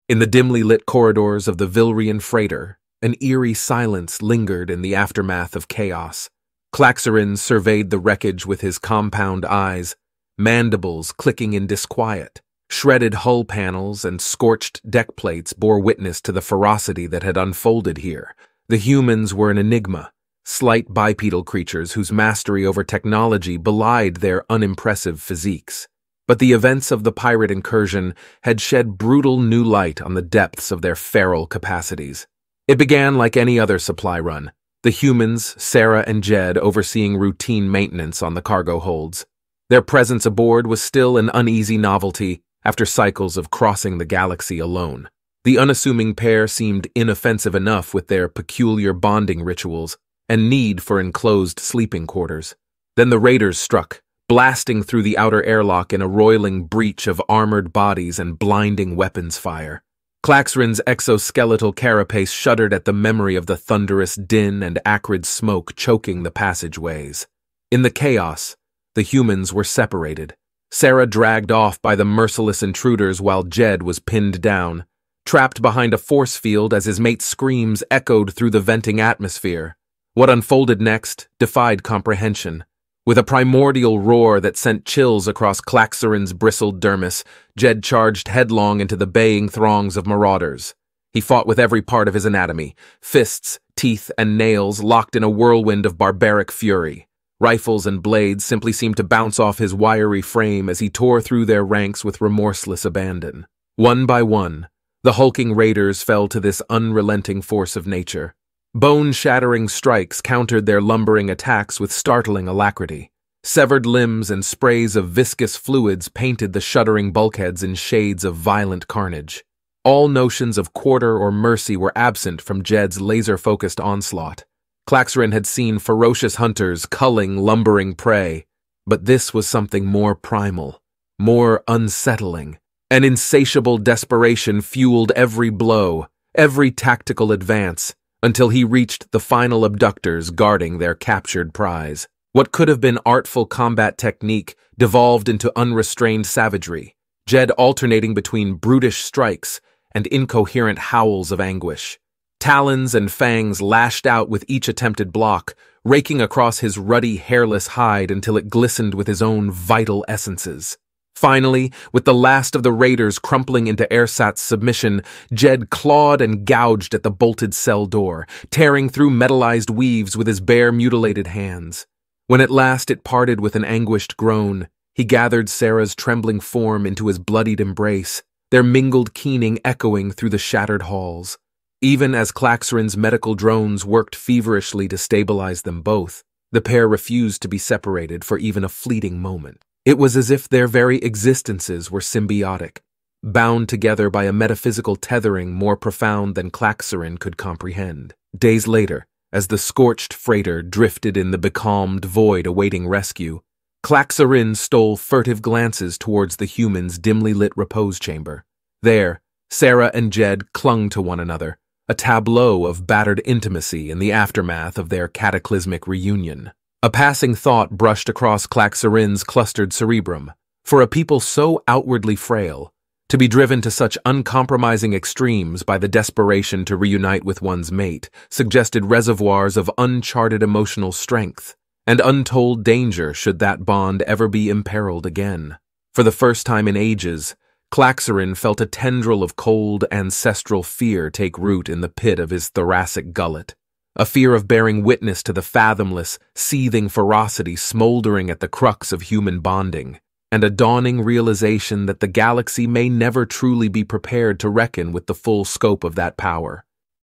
In the dimly lit corridors of the Vilrian freighter, an eerie silence lingered in the aftermath of chaos. Klaxarin surveyed the wreckage with his compound eyes, mandibles clicking in disquiet. Shredded hull panels and scorched deck plates bore witness to the ferocity that had unfolded here. The humans were an enigma, slight bipedal creatures whose mastery over technology belied their unimpressive physiques. But the events of the pirate incursion had shed brutal new light on the depths of their feral capacities. It began like any other supply run, the humans, Sarah and Jed, overseeing routine maintenance on the cargo holds. Their presence aboard was still an uneasy novelty after cycles of crossing the galaxy alone. The unassuming pair seemed inoffensive enough with their peculiar bonding rituals and need for enclosed sleeping quarters. Then the raiders struck, blasting through the outer airlock in a roiling breach of armored bodies and blinding weapons fire. Klaxarin's exoskeletal carapace shuddered at the memory of the thunderous din and acrid smoke choking the passageways. In the chaos, the humans were separated. Sarah dragged off by the merciless intruders while Jed was pinned down, trapped behind a force field as his mate's screams echoed through the venting atmosphere. What unfolded next defied comprehension. With a primordial roar that sent chills across Klaxarin's bristled dermis, Jed charged headlong into the baying throngs of marauders. He fought with every part of his anatomy, fists, teeth, and nails locked in a whirlwind of barbaric fury. Rifles and blades simply seemed to bounce off his wiry frame as he tore through their ranks with remorseless abandon. One by one, the hulking raiders fell to this unrelenting force of nature. Bone-shattering strikes countered their lumbering attacks with startling alacrity. Severed limbs and sprays of viscous fluids painted the shuddering bulkheads in shades of violent carnage. All notions of quarter or mercy were absent from Jed's laser-focused onslaught. Klaxarin had seen ferocious hunters culling lumbering prey, but this was something more primal, more unsettling. An insatiable desperation fueled every blow, every tactical advance, until he reached the final abductors guarding their captured prize. What could have been artful combat technique devolved into unrestrained savagery, Jed alternating between brutish strikes and incoherent howls of anguish. Talons and fangs lashed out with each attempted block, raking across his ruddy, hairless hide until it glistened with his own vital essences. Finally, with the last of the raiders crumpling into Ersat's submission, Jed clawed and gouged at the bolted cell door, tearing through metallized weaves with his bare, mutilated hands. When at last it parted with an anguished groan, he gathered Sarah's trembling form into his bloodied embrace, their mingled keening echoing through the shattered halls. Even as Klaxarin's medical drones worked feverishly to stabilize them both, the pair refused to be separated for even a fleeting moment. It was as if their very existences were symbiotic, bound together by a metaphysical tethering more profound than Klaxarin could comprehend. Days later, as the scorched freighter drifted in the becalmed void awaiting rescue, Klaxarin stole furtive glances towards the humans' dimly lit repose chamber. There, Sarah and Jed clung to one another, a tableau of battered intimacy in the aftermath of their cataclysmic reunion. A passing thought brushed across Klaxarin's clustered cerebrum. For a people so outwardly frail, to be driven to such uncompromising extremes by the desperation to reunite with one's mate suggested reservoirs of uncharted emotional strength and untold danger should that bond ever be imperiled again. For the first time in ages, Klaxarin felt a tendril of cold, ancestral fear take root in the pit of his thoracic gullet. A fear of bearing witness to the fathomless, seething ferocity smoldering at the crux of human bonding, and a dawning realization that the galaxy may never truly be prepared to reckon with the full scope of that power.